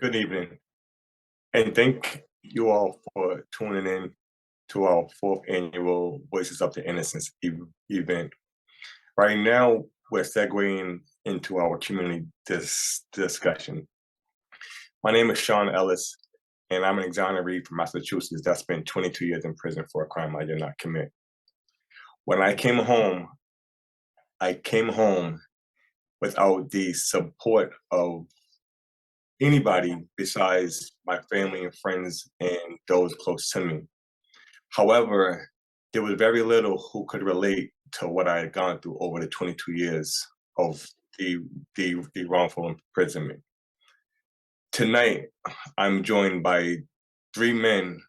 Good evening, and thank you all for tuning in to our fourth annual Voices of the Innocence event. Right now, we're segueing into our community discussion. My name is Sean Ellis, and I'm an exoneree from Massachusetts that spent 22 years in prison for a crime I did not commit. When I came home without the support of anybody besides my family and friends and those close to me. However, there was very little who could relate to what I had gone through over the 22 years of the wrongful imprisonment. Tonight, I'm joined by three men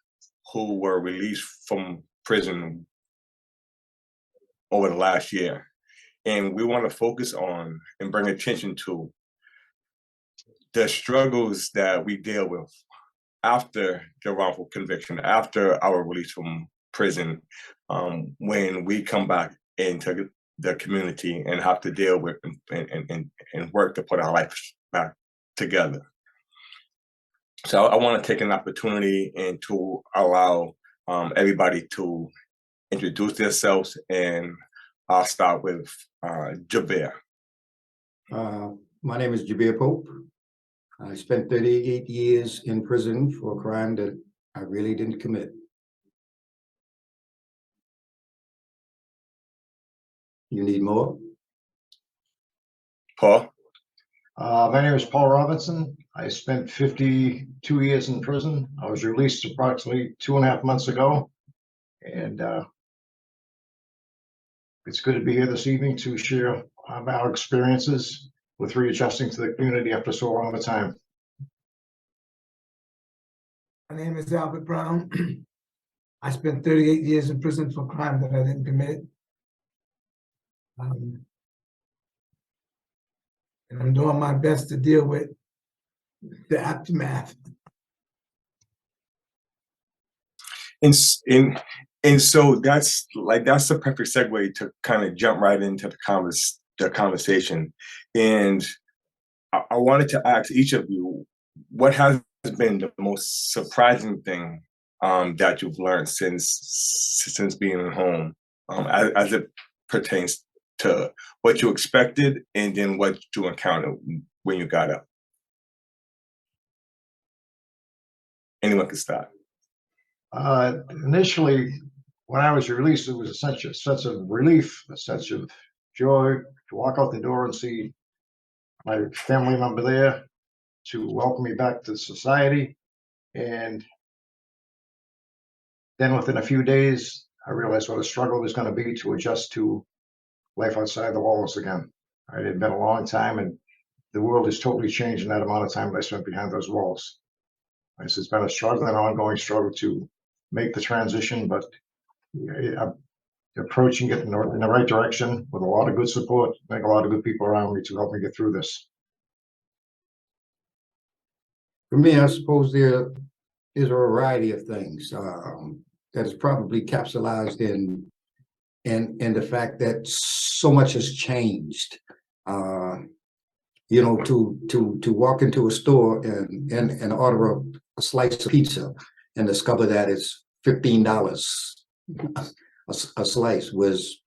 who were released from prison over the last year. And we want to focus on and bring attention to the struggles that we deal with after the wrongful conviction, after our release from prison, when we come back into the community and have to deal with and work to put our life back together. So I want to take an opportunity and to allow everybody to introduce themselves, and I'll start with Jabir. My name is Jabir Pope. I spent 38 years in prison for a crime that I really didn't commit. You need more? Paul? My name is Paul Robinson. I spent 52 years in prison. I was released approximately 2.5 months ago. And it's good to be here this evening to share our experiences with readjusting to the community after so long a time. My name is Albert Brown. I spent 38 years in prison for a crime that I didn't commit. And I'm doing my best to deal with the aftermath. And so that's the perfect segue to kind of jump right into the conversation. And I wanted to ask each of you, what has been the most surprising thing that you've learned since being home, as it pertains to what you expected and then what you encountered when you got up? Anyone can start. Initially, when I was released, it was a sense of relief, a sense of joy to walk out the door and see my family member there to welcome me back to society. And then within a few days, I realized what a struggle it was going to be to adjust to life outside the walls again. It had been a long time, and the world has totally changed in that amount of time that I spent behind those walls. It's been a struggle, an ongoing struggle to make the transition, but approaching it in the right direction with a lot of good support, a lot of good people around me to help me get through this. For me, I suppose there is a variety of things that is probably capsulized in the fact that so much has changed. You know, to walk into a store and order a slice of pizza and discover that it's $15 a slice was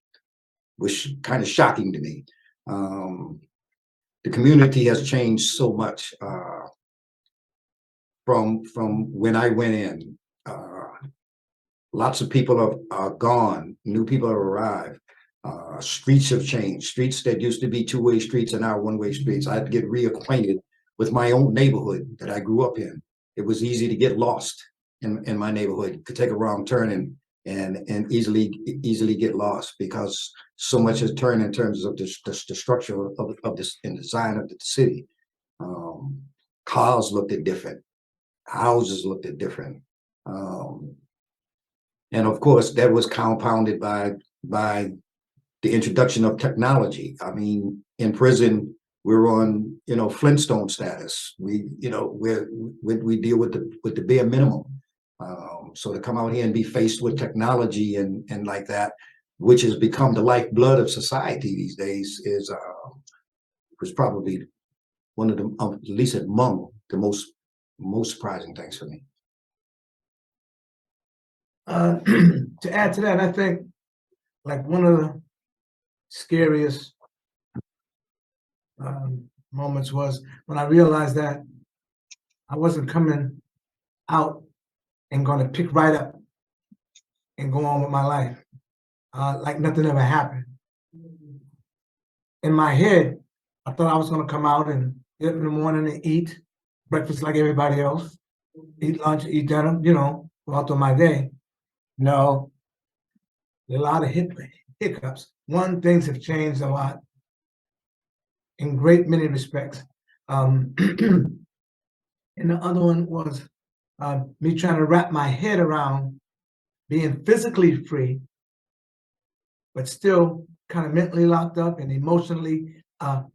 kind of shocking to me. The community has changed so much from when I went in. Lots of people are gone. New people have arrived. Streets have changed. Streets that used to be two-way streets are now one-way streets. I had to get reacquainted with my own neighborhood that I grew up in. It was easy to get lost in my neighborhood. You could take a wrong turn and easily get lost because so much has turned in terms of the structure of this and design of the city. Cars looked different. Houses looked different. And of course, that was compounded by the introduction of technology. I mean, in prison, we're on, Flintstone status. We deal with the bare minimum. So to come out here and be faced with technology and like that, which has become the lifeblood of society these days, was probably one of the, at least among the most most surprising things for me. To add to that, I think like one of the scariest moments was when I realized that I wasn't coming out and going to pick right up and go on with my life like nothing ever happened. In my head, I thought I was going to come out and get up in the morning and eat breakfast like everybody else, eat lunch, eat dinner, you know, go out through my day. No, a lot of hiccups. One, things have changed a lot in great many respects. And the other one was me trying to wrap my head around being physically free, but still kind of mentally locked up and emotionally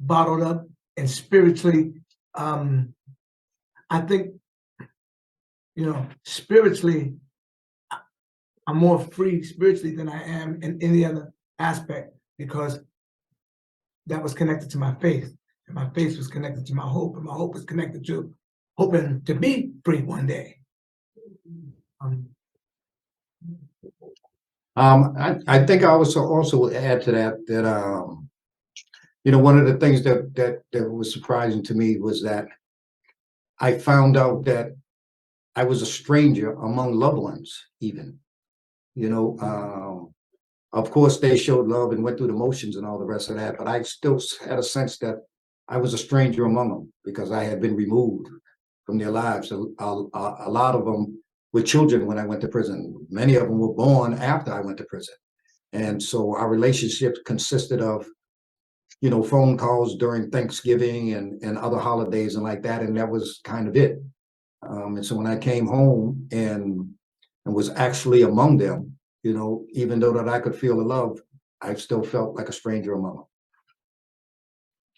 bottled up and spiritually. I think, you know, spiritually, I'm more free spiritually than I am in any other aspect because that was connected to my faith. And my faith was connected to my hope, and my hope was connected to hoping to be free one day. I think I also would add to that you know, one of the things that was surprising to me was that I found out that I was a stranger among loved ones, even. You know, of course, they showed love and went through the motions and all the rest of that, but I still had a sense that I was a stranger among them because I had been removed from their lives. A lot of them were children when I went to prison. Many of them were born after I went to prison. And so our relationship consisted of, you know, phone calls during Thanksgiving and other holidays and like that. And that was kind of it. And so when I came home and was actually among them, you know, even though that I could feel the love, I still felt like a stranger among them.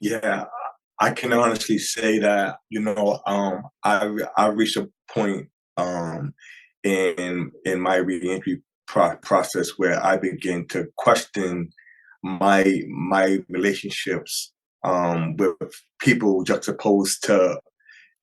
Yeah, I can honestly say that, you know, I reached a point in my reentry process where I began to question my relationships with people juxtaposed to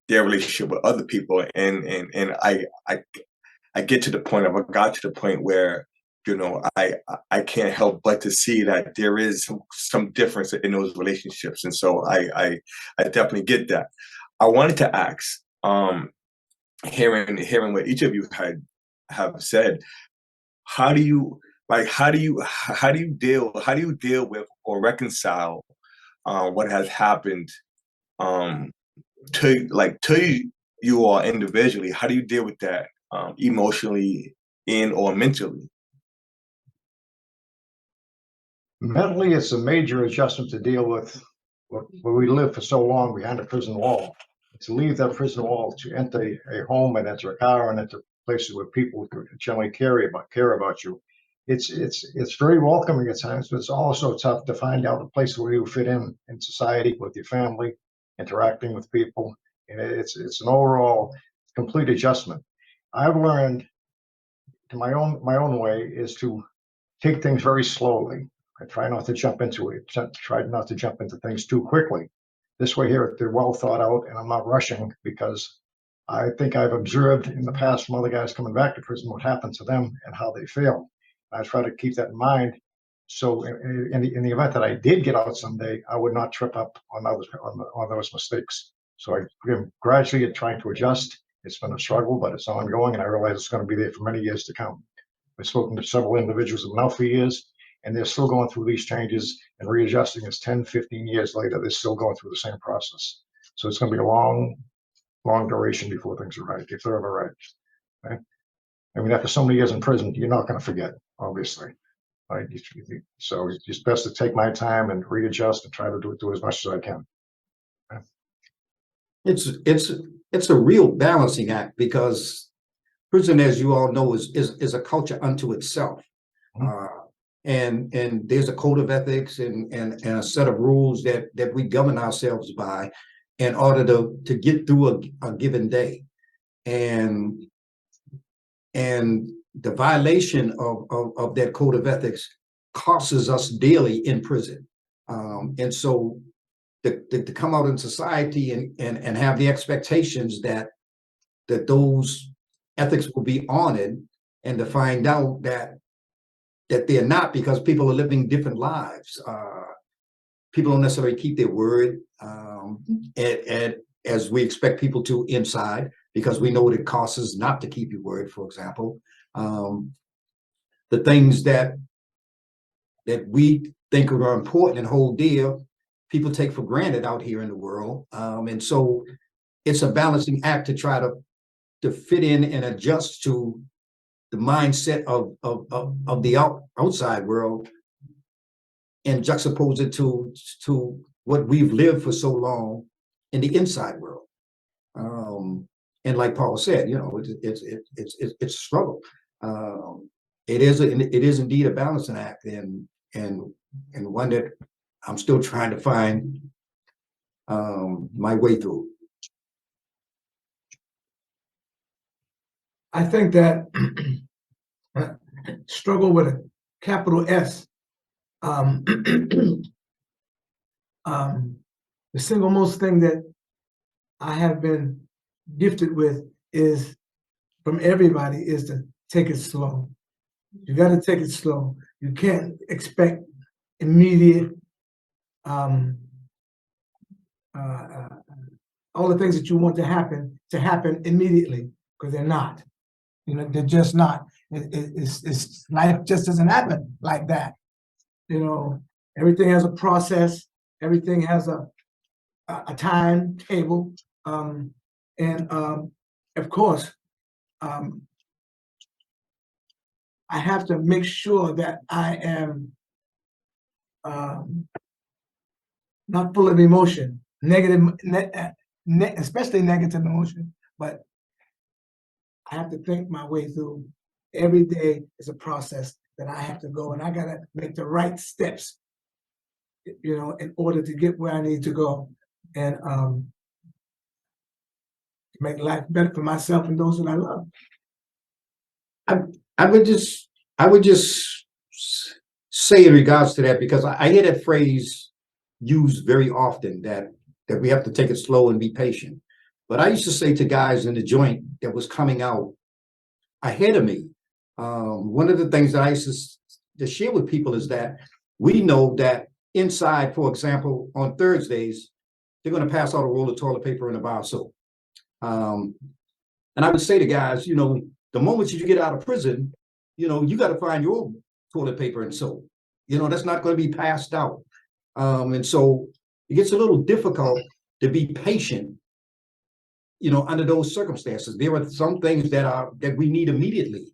their relationship with other people, and I get to the point of I got to the point where, you know, I can't help but to see that there is some difference in those relationships, and so I definitely get that. I wanted to ask, hearing what each of you have said, how do you deal with or reconcile what has happened um, to you all individually? How do you deal with that emotionally and or mentally? Mentally, it's a major adjustment to deal with where we live for so long behind a prison wall. To leave that prison wall, to enter a home and enter a car and enter places where people generally care about you. It's very welcoming at times, but it's also tough to find out a place where you fit in society with your family, interacting with people. And it's an overall complete adjustment. I've learned to my own way is to take things very slowly. I try not to jump into it, try not to jump into things too quickly. This way here, they're well thought out and I'm not rushing because I think I've observed in the past from other guys coming back to prison what happened to them and how they failed. I try to keep that in mind. So in the event that I did get out someday, I would not trip up on those mistakes. So I'm gradually trying to adjust. It's been a struggle, but it's ongoing, and I realize it's going to be there for many years to come. I've spoken to several individuals who've been out for years, and they're still going through these changes and readjusting. As 10, 15 years later, they're still going through the same process. So it's going to be a long duration before things are right, if they're ever right. Okay? I mean, after so many years in prison, you're not going to forget, obviously. Right? So it's just best to take my time and readjust and try to do as much as I can. Okay? It's a real balancing act because prison, as you all know, is a culture unto itself. And there's a code of ethics and a set of rules that we govern ourselves by in order to get through a given day. And the violation of that code of ethics costs us daily in prison. And so to come out in society and have the expectations that that those ethics will be honored, and to find out that they're not, because people are living different lives. People don't necessarily keep their word, and as we expect people to inside, because we know what it costs us not to keep your word, for example. The things that we think are important and hold dear, people take for granted out here in the world. And so it's a balancing act to try to fit in and adjust to the mindset of the outside world, and juxtapose it to what we've lived for so long in the inside world. And like Paul said, you know, it's a struggle. It is indeed a balancing act, and one that I'm still trying to find my way through. I think that struggle with a capital S, the single most thing that I have been gifted with is, from everybody, is to take it slow. You got to take it slow. You can't expect immediate, all the things that you want to happen immediately, because they're not. You know, they're just not. It's life just doesn't happen like that. You know, everything has a process. Everything has a timetable, and of course, I have to make sure that I am not full of emotion, especially negative emotion, but I have to think my way through. Every day is a process that I have to go, and I gotta make the right steps, you know, in order to get where I need to go, and make life better for myself and those that I love. I would just say in regards to that, because I hear that phrase used very often, that we have to take it slow and be patient. But I used to say to guys in the joint that was coming out ahead of me, one of the things that I used to share with people is that we know that inside, for example, on Thursdays, they're going to pass out a roll of toilet paper and a bar of soap. And I would say to guys, you know, the moment you get out of prison, you know, you got to find your own toilet paper and soap. You know, that's not going to be passed out. And so it gets a little difficult to be patient, you know, under those circumstances. There are some things that we need immediately,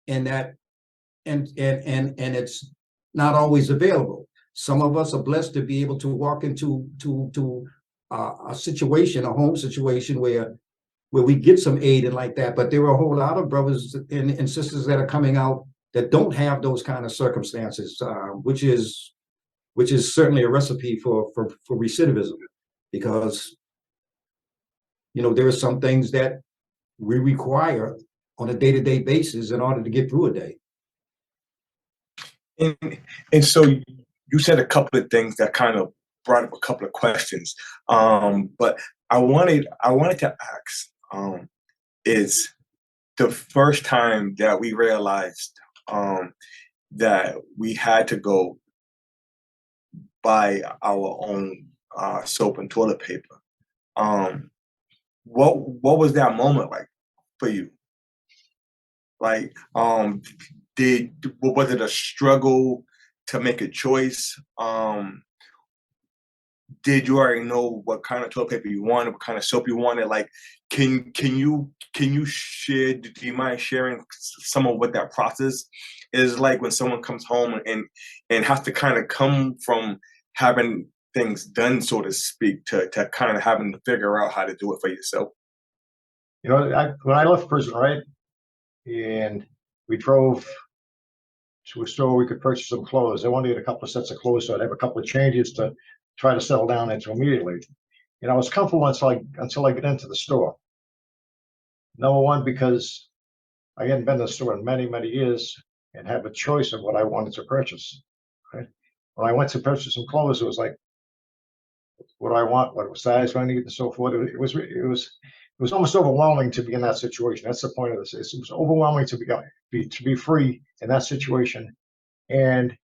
and it's not always available. Some of us are blessed to be able to walk into a situation, a home situation where we get some aid and like that. But there are a whole lot of brothers and sisters that are coming out that don't have those kind of circumstances, which is certainly a recipe for recidivism, because, you know, there are some things that we require on a day-to-day basis in order to get through a day. And so you said a couple of things that kind of brought up a couple of questions. But I wanted to ask, is the first time that we realized that we had to go buy our own soap and toilet paper. What was that moment like for you? Like, was it a struggle to make a choice? Did you already know what kind of toilet paper you wanted, what kind of soap you wanted? Like, can you share? Do you mind sharing some of what that process is like when someone comes home and has to kind of come from having things done, so to speak, to kind of having to figure out how to do it for yourself? You know, when I left prison, right, and we drove to a store we could purchase some clothes. I wanted a couple of sets of clothes, so I'd have a couple of changes to try to settle down into immediately. And I was comfortable until I get into the store. Number one, because I hadn't been to the store in many, many years and have a choice of what I wanted to purchase. Right? When I went to purchase some clothes, it was like, what do I want? What size do I need, and so forth. It was was almost overwhelming to be in that situation. That's the point of this. It was overwhelming to be free in that situation, and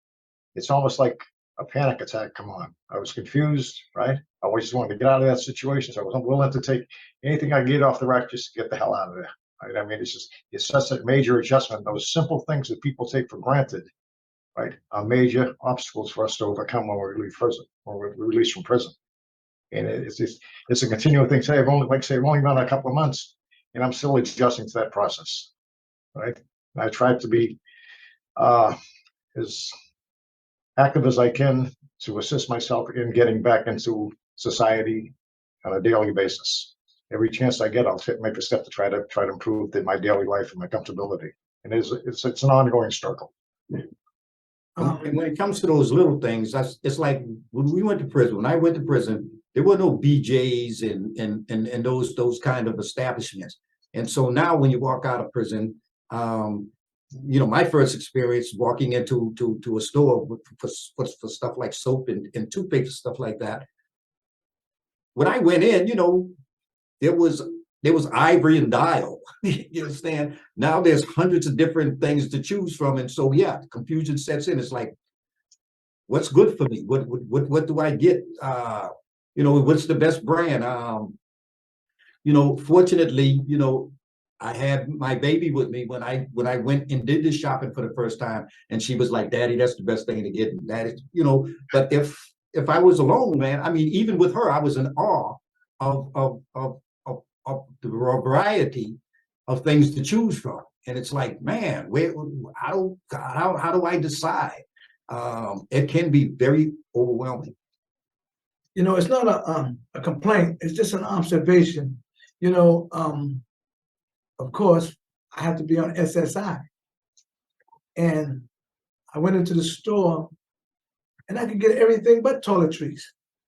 it's almost like a panic attack come on. I was confused, right? I always just wanted to get out of that situation, so I wasn't willing to take anything I get off the rack just to get the hell out of there. Right? I mean, it's such a major adjustment. Those simple things that people take for granted, right, are major obstacles for us to overcome when we leave prison, when we're released from prison. And it's a continual thing. Say I've only been a couple of months, and I'm still adjusting to that process, right? And I try to be as active as I can to assist myself in getting back into society on a daily basis. Every chance I get, I'll make a step to try to improve my daily life and my comfortability. And it's an ongoing struggle. And when it comes to those little things, it's like when we went to prison. When I went to prison, there were no BJs and those kind of establishments. And so now, when you walk out of prison, you know, my first experience walking into a store for stuff like soap and toothpaste and stuff like that. When I went in, you know, there was ivory and dial. You understand? Now there's hundreds of different things to choose from, and so yeah, confusion sets in. It's like, what's good for me? What do I get? You know, what's the best brand? You know, fortunately, you know, I had my baby with me when I went and did this shopping for the first time, and she was like, "Daddy, that's the best thing to get." And that is, you know, but if I was alone, man, I mean, even with her, I was in awe of the variety of things to choose from. And it's like, man, how do I decide? It can be very overwhelming. You know, it's not a complaint, it's just an observation. You know, of course, I have to be on SSI. And I went into the store and I could get everything but toiletries.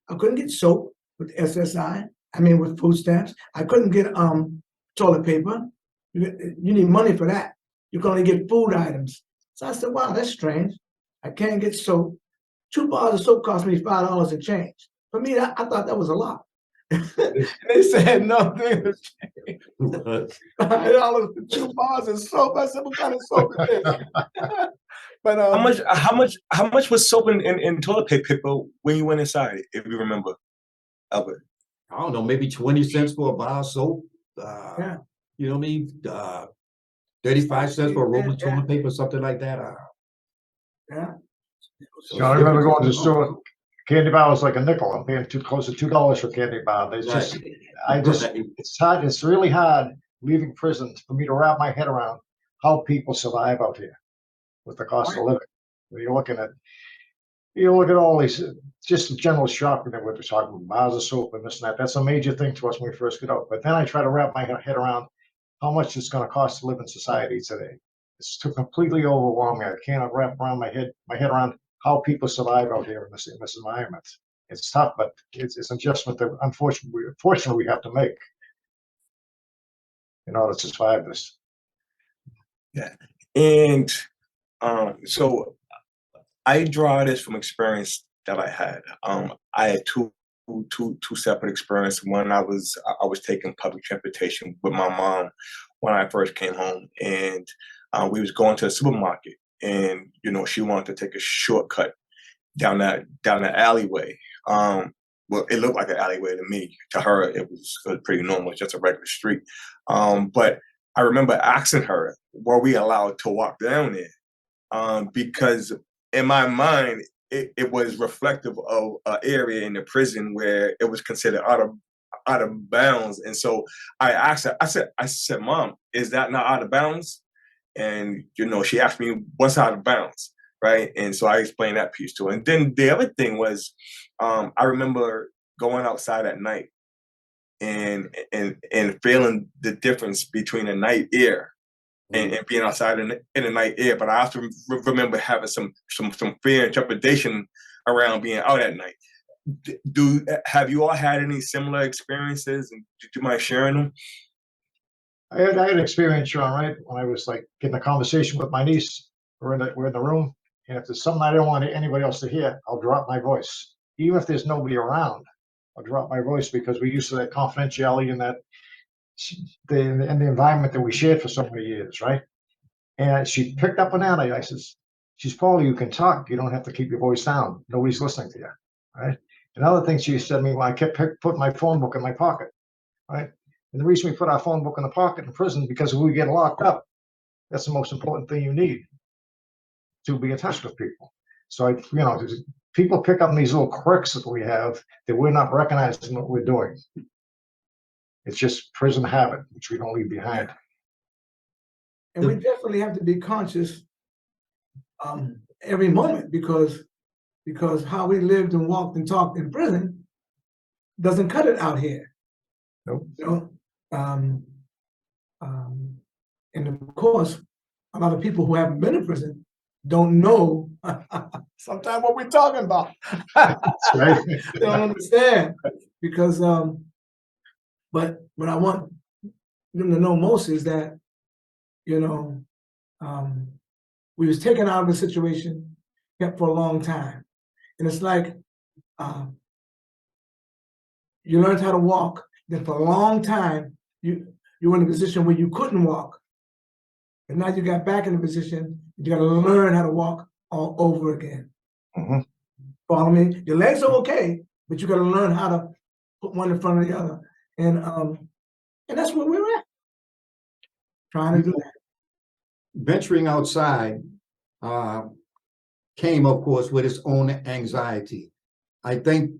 I couldn't get soap with SSI. I mean, with food stamps. I couldn't get toilet paper. You need money for that. You can only get food items. So I said, wow, that's strange. I can't get soap. 2 bars of soap cost me $5 and change. For me, I thought that was a lot. They said nothing. $5 for 2 bars of soap. I said, what kind of soap is this? But how much was soap and toilet paper when you went inside, if you remember, Albert? I don't know, maybe 20 cents for a bar of soap. yeah. You know what I mean? 35 cents for a roll of toilet paper, something like that. Yeah. So I remember going to the store. Candy bar was like a nickel. I'm paying close to $2 for candy bar. It's hard. It's really hard leaving prison for me to wrap my head around how people survive out here with the cost of living. When you look at all these, just the general shopping that we're talking about, bars of soap and this and that. That's a major thing to us when we first get out. But then I try to wrap my head around how much it's going to cost to live in society today. It's too completely overwhelming. I cannot wrap around my head around how people survive out here in this environment. It's tough, but it's an adjustment that unfortunately we have to make in order to survive this. Yeah, and so I draw this from experience that I had. I had two separate experiences. One, I was taking public transportation with my mom when I first came home, and we was going to the supermarket, and you know, she wanted to take a shortcut down that alleyway. Well, it looked like an alleyway to me. To her, it was pretty normal, just a regular street. But I remember asking her, were we allowed to walk down there? Because in my mind, it was reflective of an area in the prison where it was considered out of bounds. And so I asked her, I said, Mom, is that not out of bounds? And you know, she asked me, what's out of bounds? Right. And so I explained that piece to her. And then the other thing was, I remember going outside at night and feeling the difference between the night air and being outside in the night air. But I also remember having some fear and trepidation around being out at night. Have you all had any similar experiences, and do you mind sharing them? I had an experience, Sean, right, when I was like getting a conversation with my niece. We're in the room, and if there's something I don't want anybody else to hear, I'll drop my voice. Even if there's nobody around, I'll drop my voice because we used to that confidentiality and that in the environment that we shared for so many years, right? And she picked up on that. I says, she's Paula, you can talk. You don't have to keep your voice down. Nobody's listening to you, right? Another thing she said to me, well, I kept putting my phone book in my pocket, right? And the reason we put our phone book in the pocket in prison, because if we get locked up, that's the most important thing you need to be in touch with people. So people pick up these little quirks that we have that we're not recognizing what we're doing. It's just prison habit, which we don't leave behind. And we definitely have to be conscious every moment because how we lived and walked and talked in prison doesn't cut it out here. Nope. And of course, a lot of people who haven't been in prison don't know sometimes what we're talking about. Right. They don't understand because, but what I want them to know most is that, we was taken out of the situation, kept for a long time. And it's like, you learned how to walk, then for a long time, you were in a position where you couldn't walk. And now you got back in a position, you gotta learn how to walk all over again. Mm-hmm. Follow me? Your legs are okay, but you gotta learn how to put one in front of the other. And that's where we're at. Trying to do that. Venturing outside came, of course, with its own anxiety. I think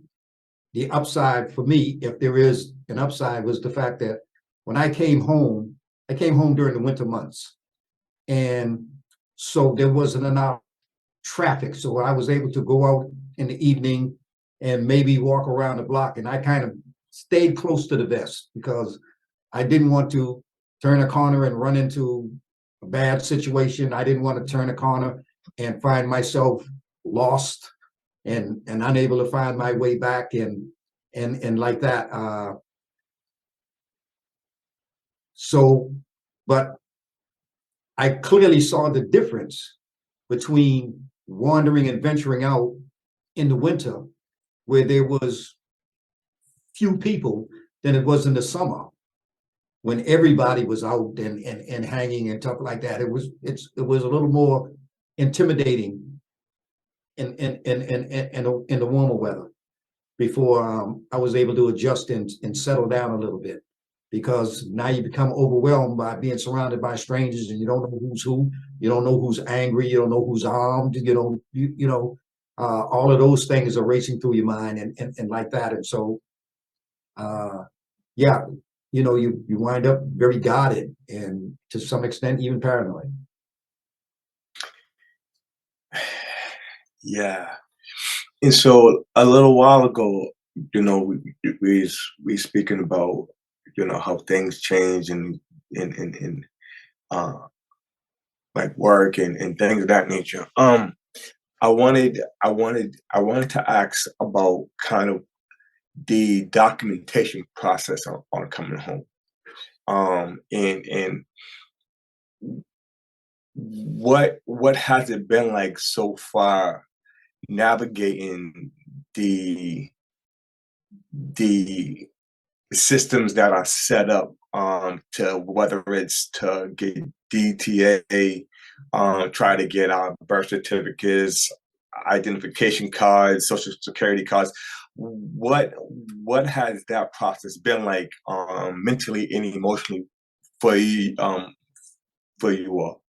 the upside for me, if there is an upside, was the fact that when I came home during the winter months. And so there wasn't enough traffic. So I was able to go out in the evening and maybe walk around the block. And I kind of stayed close to the vest because I didn't want to turn a corner and run into a bad situation. I didn't want to turn a corner and find myself lost and unable to find my way back and like that. But I clearly saw the difference between wandering and venturing out in the winter, where there was few people, than it was in the summer, when everybody was out and hanging and stuff like that. It was a little more intimidating in the warmer weather before I was able to adjust and settle down a little bit, because now you become overwhelmed by being surrounded by strangers and you don't know who's who, you don't know who's angry, you don't know who's armed, all of those things are racing through your mind and like that. And so, yeah, you wind up very guarded and to some extent even paranoid. Yeah. And so a little while ago, we speaking about, how things change and like work and things of that nature. I wanted to ask about kind of the documentation process on coming home. And what has it been like so far navigating the systems that are set up to, whether it's to get DTA, try to get our birth certificates, identification cards, social security cards. What has that process been like mentally and emotionally for you all?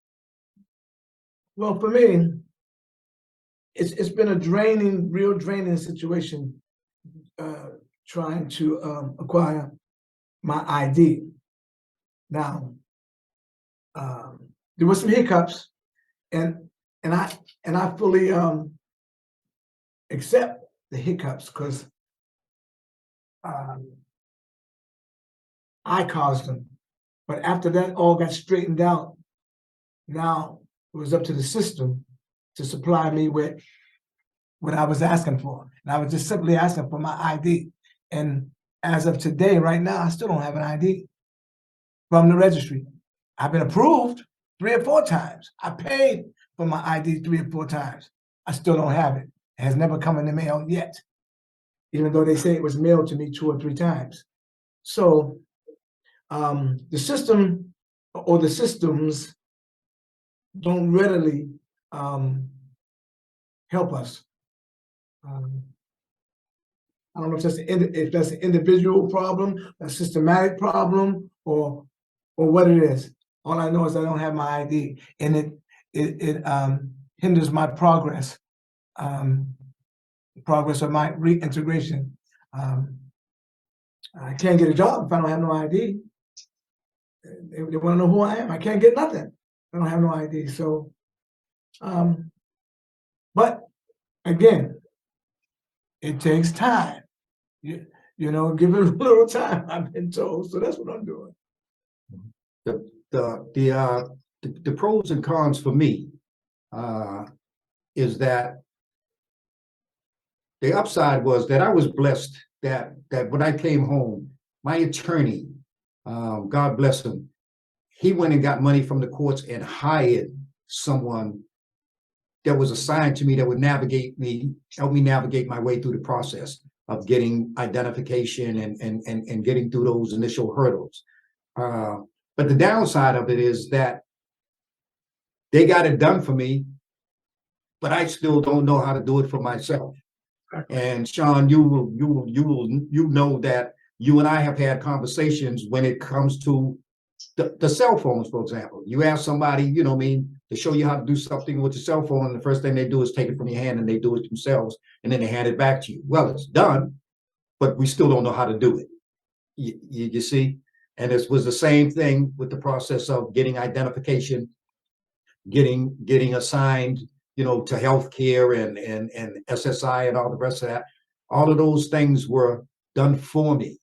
Well, for me, it's been a real draining situation, trying to acquire my ID. Now, there were some hiccups, and I fully accept the hiccups because I caused them. But after that all got straightened out, now it was up to the system to supply me with what I was asking for. And I was just simply asking for my ID. And as of today, right now, I still don't have an ID from the registry. I've been approved 3 or 4 times. I paid for my ID 3 or 4 times. I still don't have it. It has never come in the mail yet, even though they say it was mailed to me 2 or 3 times. So the system or the systems don't readily help us. I don't know if that's an individual problem, a systematic problem, or what it is. All I know is I don't have my ID, and it hinders my progress, progress of my reintegration. I can't get a job if I don't have no ID. They want to know who I am. I can't get nothing. I don't have no ID. So, but again, it takes time. You know, give it a little time, I've been told. So that's what I'm doing. The pros and cons for me is that the upside was that I was blessed that when I came home, my attorney, God bless him, he went and got money from the courts and hired someone that was assigned to me that would help me navigate my way through the process of getting identification and getting through those initial hurdles. But the downside of it is that they got it done for me, but I still don't know how to do it for myself. And Sean, you know that you and I have had conversations when it comes to the cell phones, for example. You ask somebody, you know what I mean, to show you how to do something with your cell phone, and the first thing they do is take it from your hand and they do it themselves, and then they hand it back to you. Well, it's done, but we still don't know how to do it. You see? And it was the same thing with the process of getting identification, getting assigned, you know, to healthcare and SSI and all the rest of that. All of those things were done for me.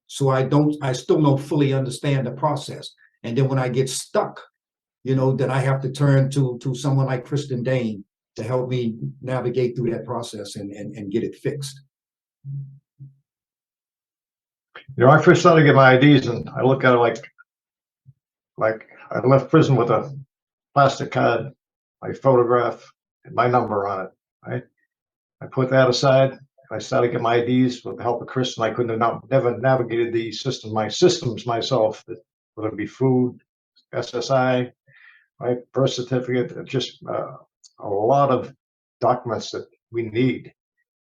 So I still don't fully understand the process. And then when I get stuck, you know, then I have to turn to someone like Kristen Dane to help me navigate through that process and get it fixed. You know, I first started to get my IDs, and I look at it like I left prison with a plastic card, my photograph, and my number on it, right? I put that aside. I started to get my IDs with the help of Chris, and I couldn't have never navigated the system, my systems myself, whether it be food, SSI, right, birth certificate, just a lot of documents that we need.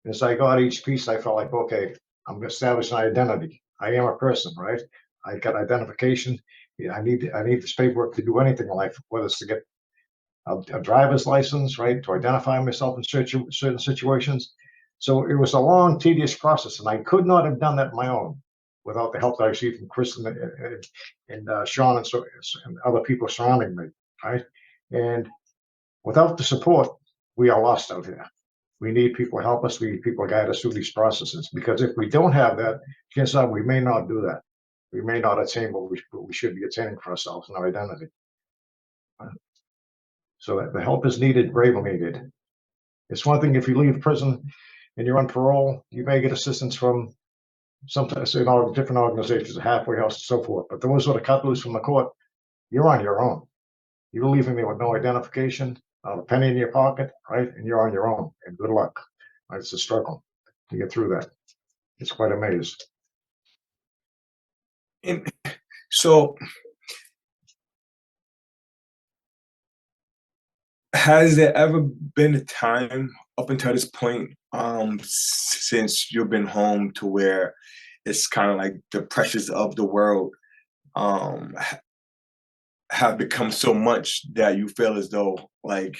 As I got each piece, I felt like, okay, I'm going to establish an identity. I am a person, right? I got identification. Yeah, I need this paperwork to do anything in life, whether it's to get a driver's license, right, to identify myself in certain situations. So it was a long, tedious process, and I could not have done that on my own without the help that I received from Kristen and Sean and other people surrounding me, right? And without the support, we are lost out here. We need people to help us. We need people to guide us through these processes, because if we don't have that, chances are we may not do that. We may not attain what we should be attaining for ourselves and our identity. So that the help is needed, gravely needed. It's one thing if you leave prison and you're on parole, you may get assistance from sometimes different organizations, a halfway house, and so forth. But those are the cut loose from the court. You're on your own. You're leaving me with no identification, not a penny in your pocket, right? And you're on your own. And good luck. Right? It's a struggle to get through that. It's quite a maze. And so, has there ever been a time up until this point, since you've been home, to where it's kind of like the pressures of the world have become so much that you feel as though, like,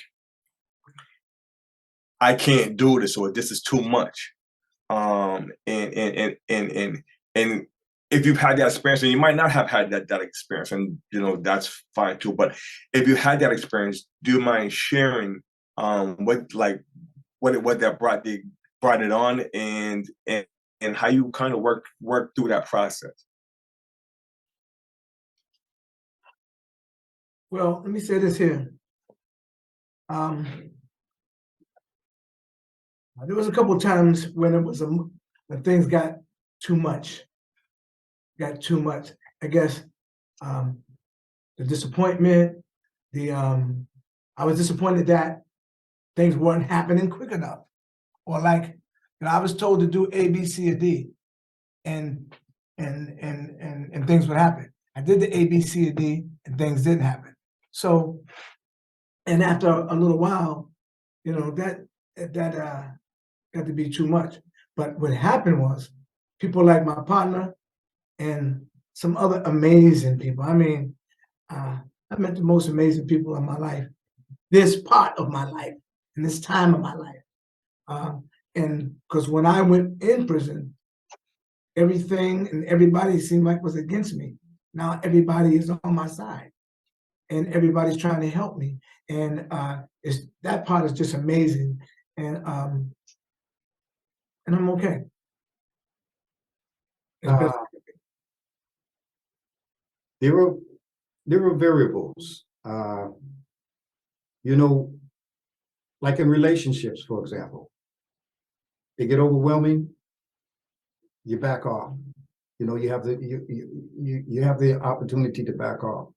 I can't do this, or this is too much? And if you've had that experience, and you might not have had that experience, and you know that's fine too. But if you had that experience, do you mind sharing what that brought it on, and how you kind of work through that process? Well, let me say this here. There was a couple of times when when things got too much. I guess the disappointment, I was disappointed that things weren't happening quick enough, or like, you know, I was told to do A, B, C, or D, and and things would happen. I did the A, B, C, and D, and things didn't happen. So, and after a little while, you know, that got to be too much. But what happened was people like my partner and some other amazing people. I mean, I met the most amazing people in my life, this part of my life, in this time of my life. And because when I went in prison, everything and everybody seemed like was against me. Now everybody is on my side, and everybody's trying to help me. And that part is just amazing. And I'm okay. As best I can be. There are variables. You know, like in relationships, for example, they get overwhelming, you back off. You know, you have the opportunity to back off.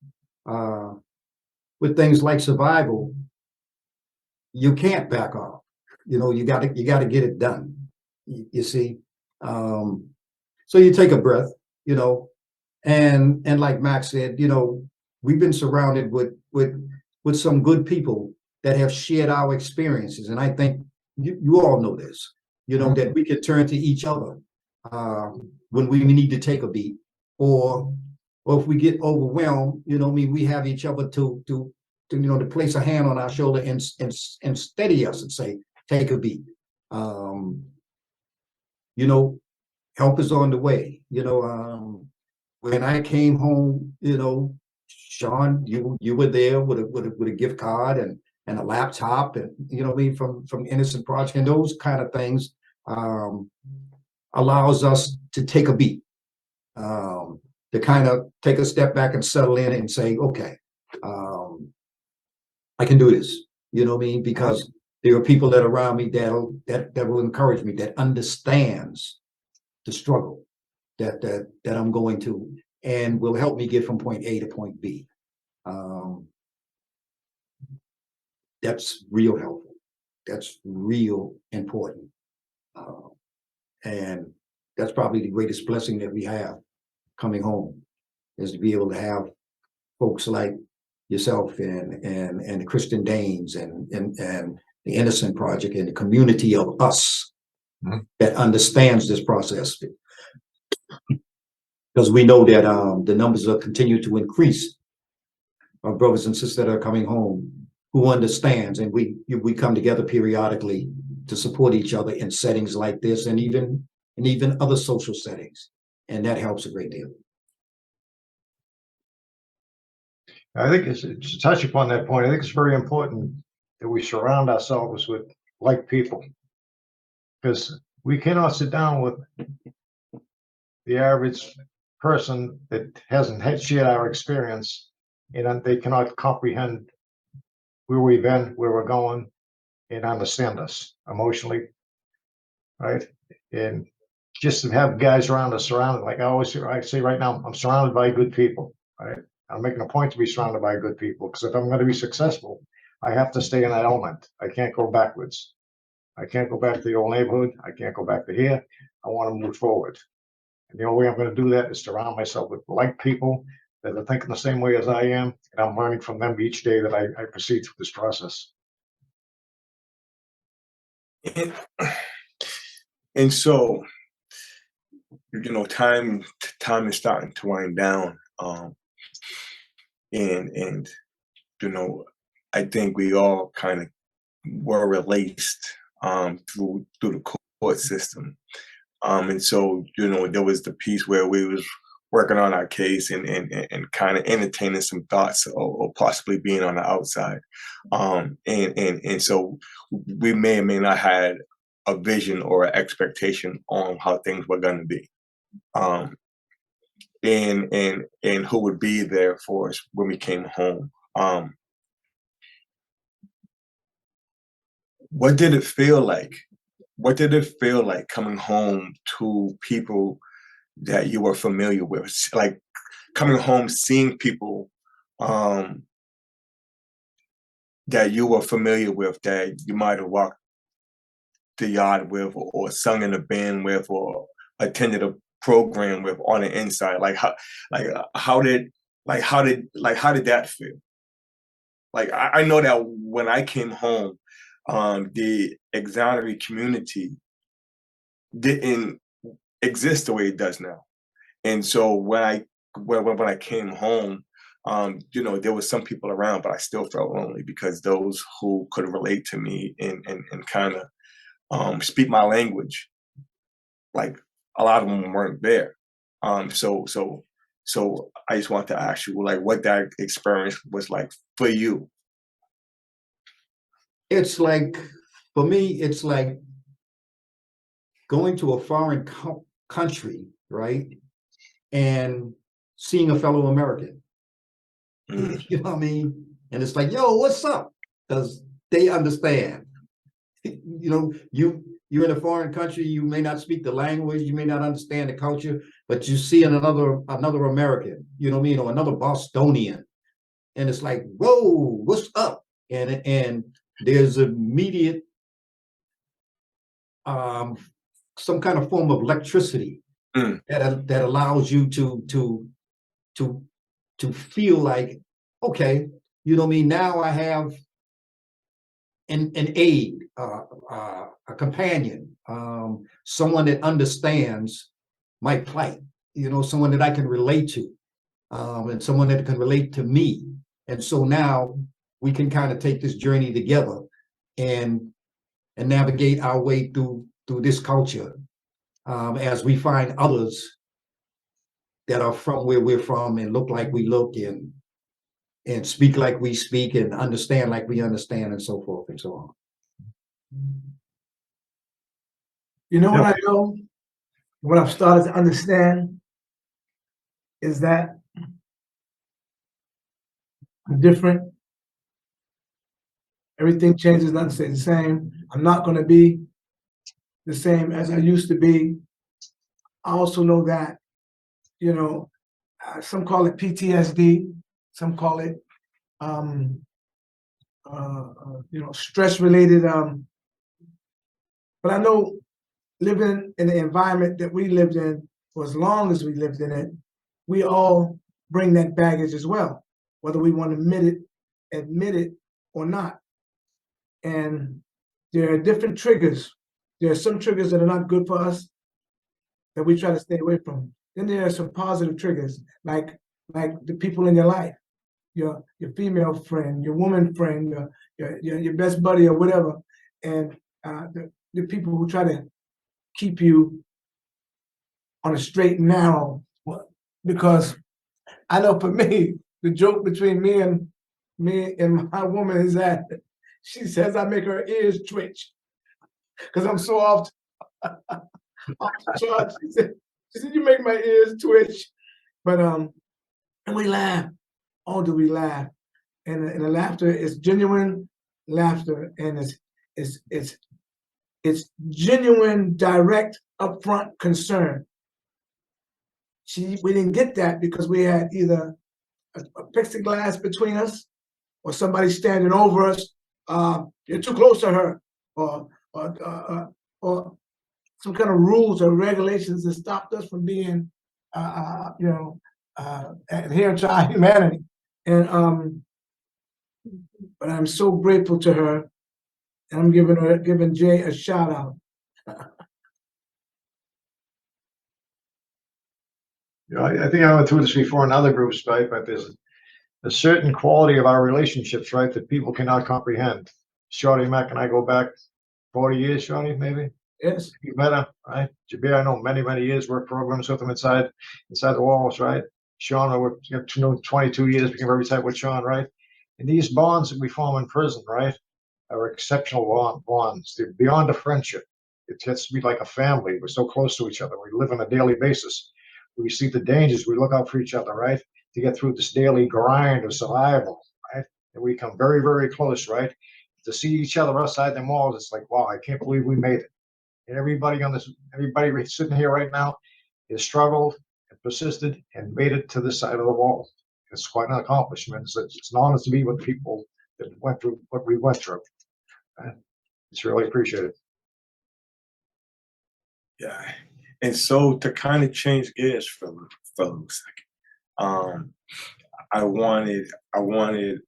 With things like survival, you can't back off. You know, you gotta get it done. You see, so you take a breath. You know, and like Max said, you know, we've been surrounded with some good people that have shared our experiences, and I think you all know this. You know, that we can turn to each other when we need to take a beat, or if we get overwhelmed. You know, I mean, we have each other to you know, to place a hand on our shoulder and steady us and say, take a beat. You know, help is on the way. You know, when I came home, you know, Sean, you were there with a gift card and a laptop, and you know, I mean, from Innocent Project, and those kind of things allows us to take a beat, to kind of take a step back and settle in and say, okay, I can do this. You know what I mean? Because there are people that are around me that will encourage me, that understands the struggle that I'm going to, and will help me get from point A to point B. That's real helpful. That's real important. And that's probably the greatest blessing that we have coming home, is to be able to have folks like yourself and the Christian Danes and the Innocent Project and the community of us that understands this process. Because we know that the numbers will continue to increase. Our brothers and sisters that are coming home who understands, and we come together periodically to support each other in settings like this, and even other social settings, and that helps a great deal. I think it's to touch upon that point. I think it's very important that we surround ourselves with like people, because we cannot sit down with the average person that hasn't shared our experience, and they cannot comprehend where we've been, where we're going, and understand us emotionally, right? And just to have guys around us surrounded, like I say right now, I'm surrounded by good people, right? I'm making a point to be surrounded by good people, because if I'm going to be successful, I have to stay in that element. I can't go backwards. I can't go back to the old neighborhood. I can't go back to here. I want to move forward. And the only way I'm going to do that is surround myself with like people that are thinking the same way as I am, and I'm learning from them each day that I proceed through this process. And so, you know, time is starting to wind down, and you know, I think we all kind of were released through the court system, and so, you know, there was the piece where we was working on our case and kind of entertaining some thoughts or possibly being on the outside, and so we may or may not had a vision or an expectation on how things were going to be, and who would be there for us when we came home. What did it feel like? What did it feel like coming home to people that you were familiar with? Like coming home, seeing people that you were familiar with, that you might have walked the yard with, or sung in a band with, or attended a program with on the inside? Like how did that feel? Like I know that when I came home, the Exoneree community didn't exist the way it does now. And so when I came home, you know, there was some people around, but I still felt lonely because those who could relate to me and kind of speak my language, like a lot of them weren't there. So I just want to ask you, like, what that experience was like for you. It's like, for me, it's like going to a foreign country, right? And seeing a fellow American. Mm. You know what I mean? And it's like, yo, what's up? Because they understand. You know, you're in a foreign country, you may not speak the language, you may not understand the culture, but you see another American, you know what I mean, or another Bostonian. And it's like, whoa, what's up? And there's immediate some kind of form of electricity Mm. that allows you to feel like, okay, you know what I mean, now I have an aid, a companion, someone that understands my plight, you know, someone that I can relate to, and someone that can relate to me. And so now we can kind of take this journey together and navigate our way through this culture, as we find others that are from where we're from and look like we look and speak like we speak and understand like we understand and so forth and so on. You know what I know? What I've started to understand is that I'm different. Everything changes, nothing stays the same. I'm not going to be the same as I used to be. I also know that, you know, some call it PTSD, some call it, you know, stress-related. But I know living in the environment that we lived in for as long as we lived in it, we all bring that baggage as well, whether we want to admit it or not. And there are different triggers. There are some triggers that are not good for us that we try to stay away from. Then there are some positive triggers, like the people in your life, your female friend, your woman friend, your best buddy or whatever, and the people who try to keep you on a straight and narrow. Because I know for me, the joke between me and my woman is that she says I make her ears twitch because I'm so off charge. She said, you make my ears twitch. But and we laugh. Oh, do we laugh? And the laughter is genuine laughter, and it's genuine, direct, upfront concern. We didn't get that because we had either a plexiglass between us, or somebody standing over us. You're too close to her, or some kind of rules or regulations that stopped us from being, you know, adherent to our humanity. And but I'm so grateful to her, and I'm giving Jay a shout out. You know, I think I went through this before in other groups, right? But there's a certain quality of our relationships, right, that people cannot comprehend. Shorty Mac and I go back 40 years, Shorty, maybe. Yes. You met her, right? Jabir, I know many years, work programs with him inside the walls, right? Sean, I worked 22 years, became very tight with Sean, right? And these bonds that we form in prison, right, are exceptional bonds. They're beyond a friendship. It gets to be like a family. We're so close to each other. We live on a daily basis. We see the dangers. We look out for each other, right? To get through this daily grind of survival, right? And we come very close, right? To see each other outside the walls, it's like, wow, I can't believe we made it. And everybody sitting here right now has struggled and persisted and made it to this side of the wall. It's quite an accomplishment. It's an honor to be with people that went through what we went through. Right? It's really appreciated. Yeah, And so to kind of change gears for a little second, I wanted, I wanted,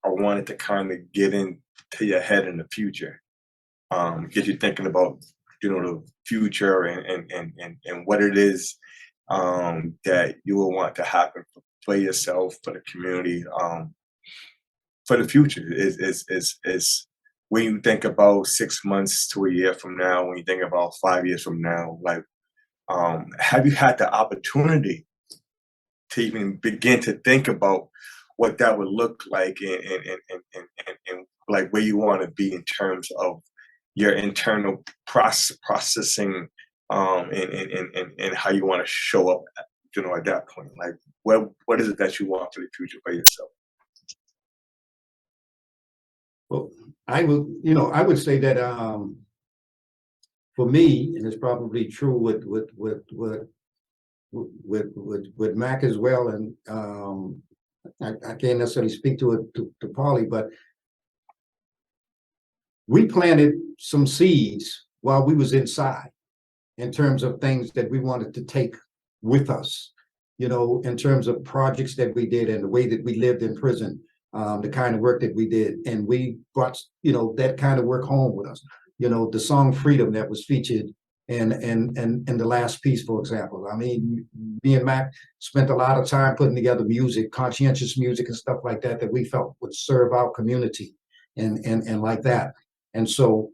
I wanted to kind of get into your head in the future, get you thinking about, the future and what it is that you will want to happen for yourself, for the community, for the future. Is when you think about 6 months to a year from now, when you think about 5 years from now, like, have you had the opportunity to even begin to think about what that would look like and like where you want to be in terms of your internal processing, and how you want to show up at, at that point, like what is it that you want for the future for yourself? Well, I would say that for me, and it's probably true with Mac as well, and I can't necessarily speak to it to Paulie, but we planted some seeds while we was inside in terms of things that we wanted to take with us, in terms of projects that we did and the way that we lived in prison, the kind of work that we did. And we brought, that kind of work home with us. The song Freedom that was featured in the last piece, for example. I mean, me and Mac spent a lot of time putting together music, conscientious music and stuff like that, that we felt would serve our community and like that. And so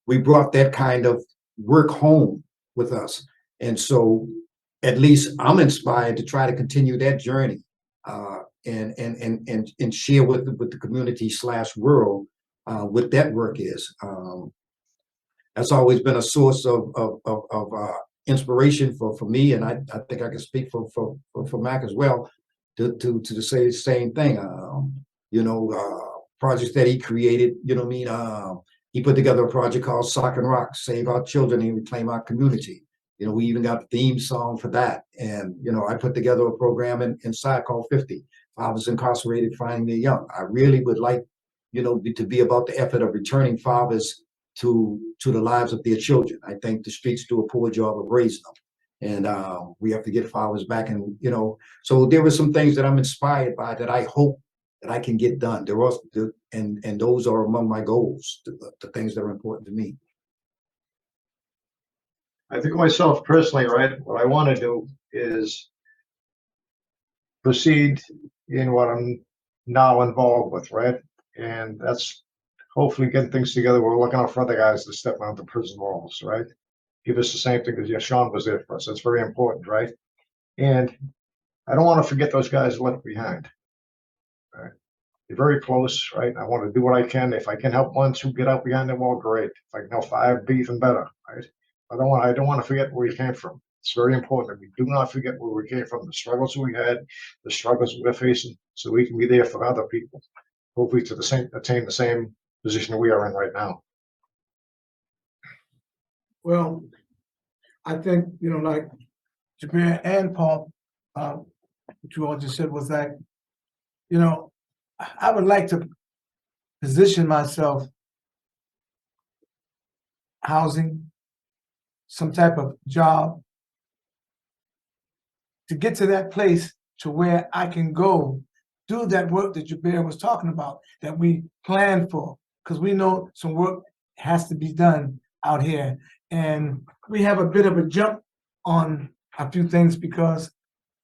we brought that kind of work home with us. And so at least I'm inspired to try to continue that journey, and share with the community / world what that work is. That's always been a source of inspiration for me, and I think I can speak for Mac as well to say the same thing. Projects that he created. What I mean? He put together a project called Sock and Rock, Save Our Children and Reclaim Our Community. We even got the theme song for that. And, I put together a program inside called 50, Fathers Incarcerated Finding Their Young. I really would like, to be about the effort of returning fathers to the lives of their children. I think the streets do a poor job of raising them. And we have to get fathers back. And, so there were some things that I'm inspired by that I hope that I can get done. There was, and those are among my goals, the things that are important to me. I think myself personally, right, what I want to do is proceed in what I'm now involved with, right? And that's hopefully getting things together. We're looking out for other guys to step out the prison walls, right? Give us the same thing as Sean was there for us. That's very important, right? And I don't want to forget those guys left behind. Right? You're very close, right? I want to do what I can. If I can help 1, 2 get out behind them, well, great. If I can help 5, be even better, right? I don't want to forget where we came from. It's very important that we do not forget where we came from, the struggles we had, the struggles we're facing, so we can be there for other people, hopefully to attain the same position we are in right now. Well, I think, like Jabir and Paul, what you all just said was that, I would like to position myself housing, some type of job, to get to that place to where I can go do that work that Jabir was talking about, that we plan for, because we know some work has to be done out here. And we have a bit of a jump on a few things because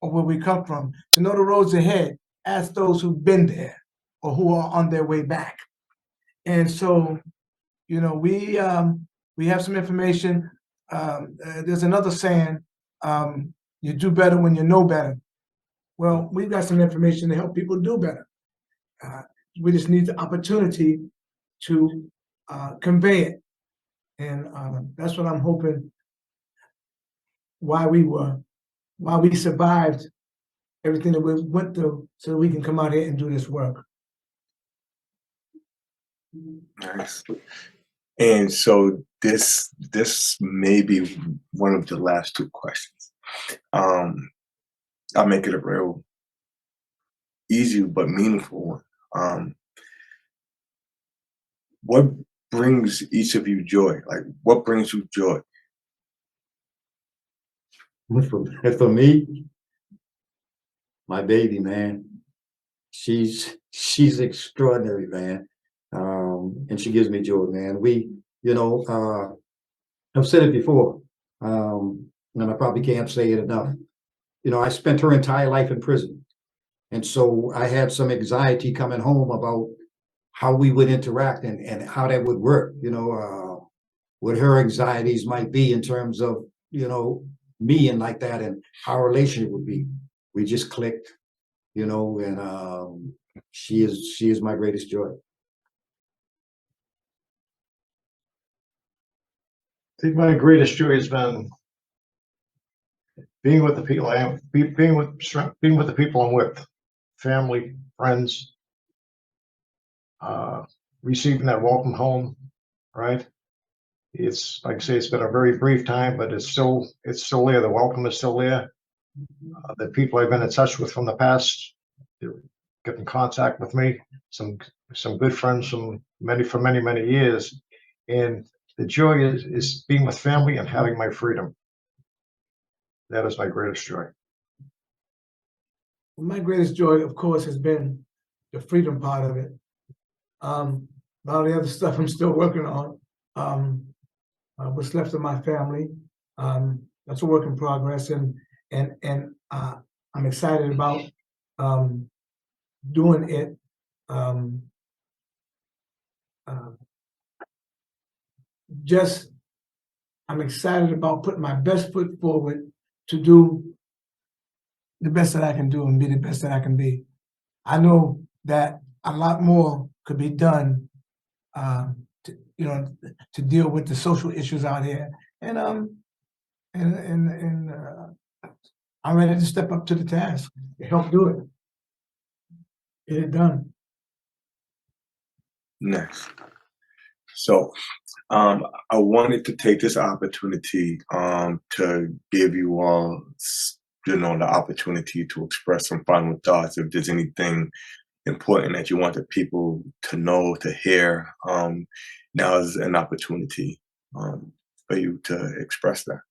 of where we come from. To know the roads ahead, ask those who've been there or who are on their way back. And so, we have some information. There's another saying, you do better when you know better. Well, we've got some information to help people do better. We just need the opportunity to convey it. And that's what I'm hoping, why we survived everything that we went through, so that we can come out here and do this work. Nice. And so this may be one of the last 2 questions. I'll make it a real easy but meaningful one. What brings each of you joy? Like, what brings you joy? For me, my baby, man, she's extraordinary, man. And she gives me joy, man. You know, I've said it before, and I probably can't say it enough. You know, I spent her entire life in prison. And so I had some anxiety coming home about how we would interact and how that would work, you know, what her anxieties might be in terms of, you know, me and like that and how our relationship would be. We just clicked, you know, and she is my greatest joy. I think my greatest joy has been being with the people I am, being with the people I'm with, family, friends, receiving that welcome home, right? It's like I say, it's been a very brief time, but it's still there. The welcome is still there. The people I've been in touch with from the past, they're getting in contact with me. Some good friends from many years, and the joy is being with family and having my freedom. That is my greatest joy. My greatest joy, of course, has been the freedom part of it. A lot of the other stuff I'm still working on. What's left of my family, that's a work in progress, and I'm excited about doing it. Just I'm excited about putting my best foot forward to do the best that I can do and be the best that I can be. I know that a lot more could be done, you know, to deal with the social issues out here, and I'm ready to step up to the task to help do it, get it done. Next. So I wanted to take this opportunity to give you all, you know, the opportunity to express some final thoughts. If there's anything important that you want the people to know, to hear, now is an opportunity for you to express that.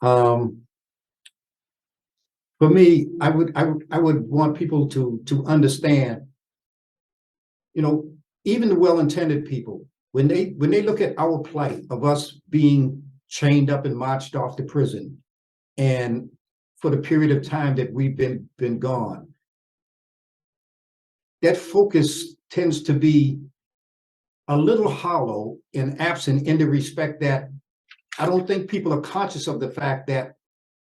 For me, I would want people to understand, you know, even the well-intended people, when they look at our plight of us being chained up and marched off to prison, and for the period of time that we've been gone, that focus tends to be a little hollow and absent in the respect that I don't think people are conscious of the fact that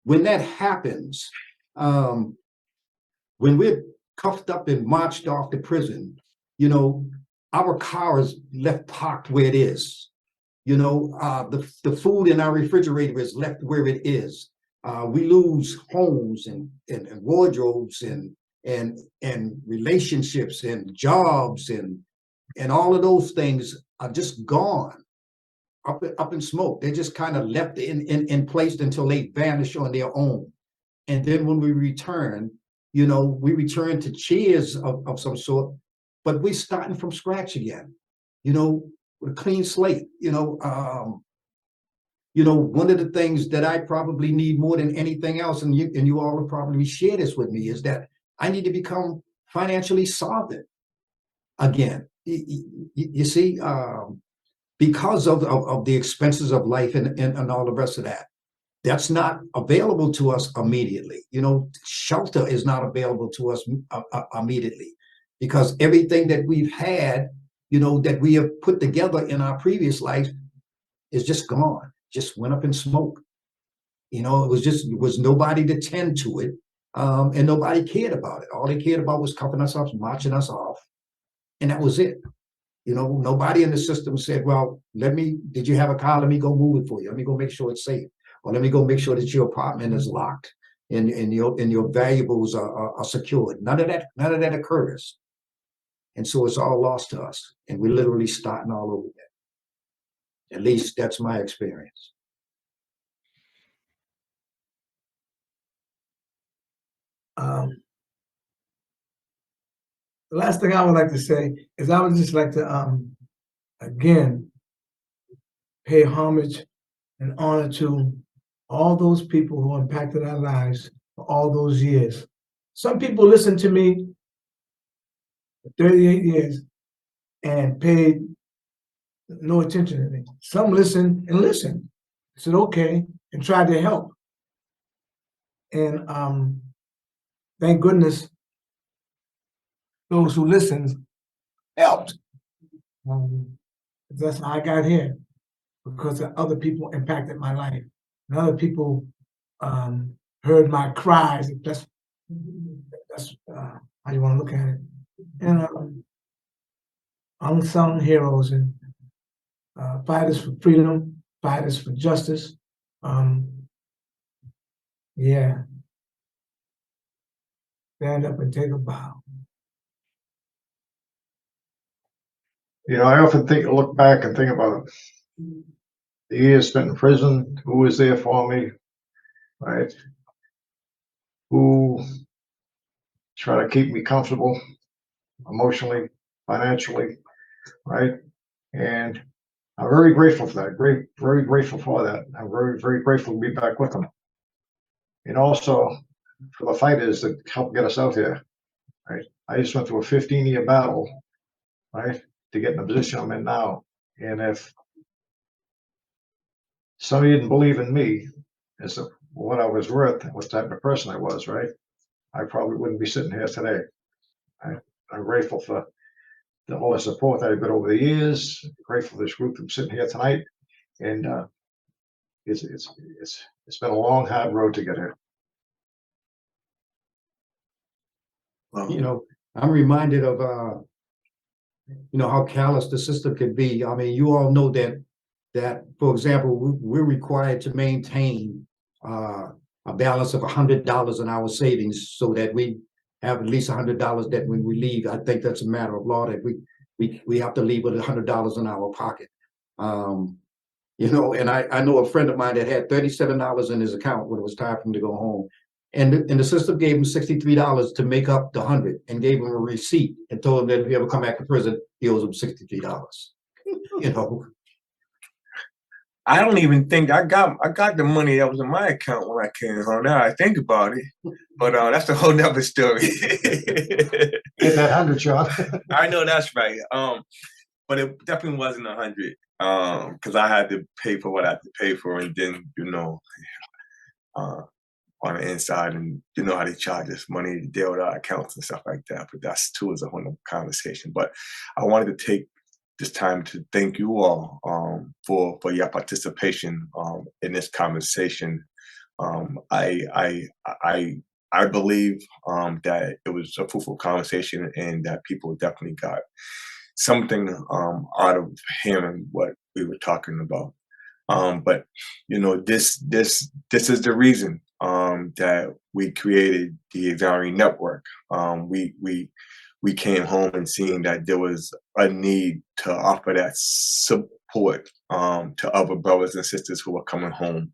when that happens, when we're cuffed up and marched off to prison, you know, our car is left parked where it is. You know, the food in our refrigerator is left where it is. We lose homes and wardrobes and relationships and jobs and all of those things are just gone, up in smoke. They're just kind of left in place until they vanish on their own. And then when we return, you know, we return to cheers of some sort, but we're starting from scratch again, you know, with a clean slate. You know, one of the things that I probably need more than anything else, and you all will probably share this with me, is that I need to become financially solvent again. You see, because of the expenses of life and all the rest of that. That's not available to us immediately. You know, shelter is not available to us immediately, because everything that we've had, you know, that we have put together in our previous life is just gone, just went up in smoke. You know, it was nobody to tend to it, and nobody cared about it. All they cared about was cuffing us up, marching us off, and that was it. You know, nobody in the system said, well, did you have a car? Let me go move it for you. Let me go make sure it's safe. Or let me go make sure that your apartment is locked and your valuables are secured. None of that occurs. And so it's all lost to us. And we're literally starting all over again. At least that's my experience. The last thing I would like to say is I would just like to again pay homage and honor to all those people who impacted our lives for all those years. Some people listened to me for 38 years and paid no attention to me. Some listened and listened. I said, okay, and tried to help. And thank goodness those who listened helped. That's how I got here, because other people impacted my life. And other people heard my cries. That's how you want to look at it. And unsung heroes and fighters for freedom, fighters for justice. Yeah. Stand up and take a bow. You know, I often look back and think about the years spent in prison, who was there for me, right? Who tried to keep me comfortable emotionally, financially, right? And I'm very grateful for that. Very grateful for that. I'm very, very grateful to be back with them. And also for the fighters that helped get us out here, right? I just went through a 15-year battle, right, to get in the position I'm in now. And if somebody didn't believe in me as to what I was worth, what type of person I was, right, I probably wouldn't be sitting here today. I'm grateful for all the support that I've got over the years. Grateful for this group that's sitting here tonight. And it's been a long, hard road to get here. You know, I'm reminded of you know, how callous the system can be. I mean, you all know that for example, we're required to maintain a balance of $100 in our savings so that we have at least $100 that when we leave. I think that's a matter of law that we have to leave with $100 in our pocket. You know, and I know a friend of mine that had $37 in his account when it was time for him to go home. And the system gave him $63 to make up the 100 and gave him a receipt and told him that if he ever come back to prison, he owes him $63. You know, I don't even think I got the money that was in my account when I came home. Now I think about it, but that's a whole nother story. Get that 100, Sean. I know that's right. But it definitely wasn't 100. Because I had to pay for what I had to pay for, and then on the inside, and you know how they charge us money to deal with our accounts and stuff like that. But that's too is a whole nother conversation. But I wanted to take this time to thank you all for your participation in this conversation. I believe that it was a fruitful conversation and that people definitely got something out of hearing what we were talking about. But you know, this is the reason that we created the Exoneree Network. We came home and seeing that there was a need to offer that support to other brothers and sisters who were coming home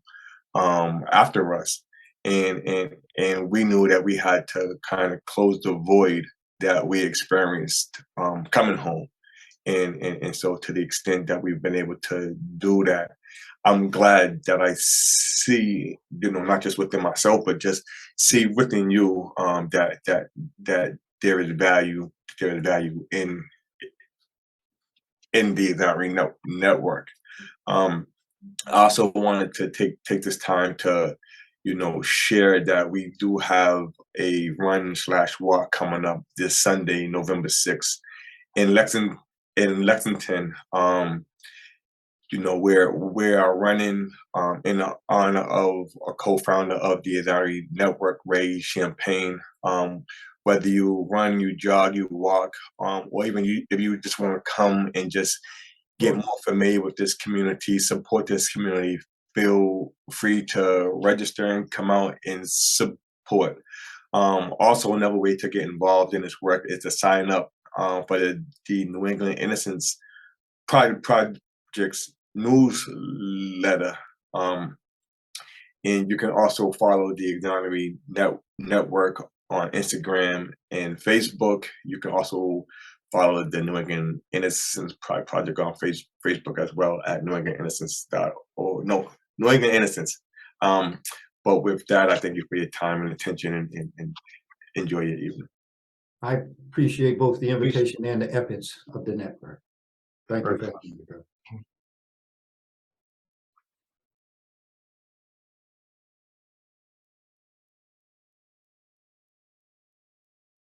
after us, and we knew that we had to kind of close the void that we experienced coming home. And so to the extent that we've been able to do that, I'm glad that I see, not just within myself, but just see within you that there is value in the Exoneree Network. I also wanted to take this time to share that we do have a run/walk coming up this Sunday, November 6th in Lexington. We are running in honor of a co-founder of the Exoneree Network, Ray Champagne. Whether you run, you jog, you walk, or even if you just want to come and just get more familiar with this community, support this community, feel free to register and come out and support. Also, another way to get involved in this work is to sign up for the New England Innocence Project's newsletter. And you can also follow the Exoneree Network on Instagram and Facebook. You can also follow the New England Innocence Project on Facebook as well at New England Innocence. New England Innocence. But with that, I thank you for your time and attention, and enjoy your evening. I appreciate both the invitation and the efforts of the network. Thank you. Very for having me.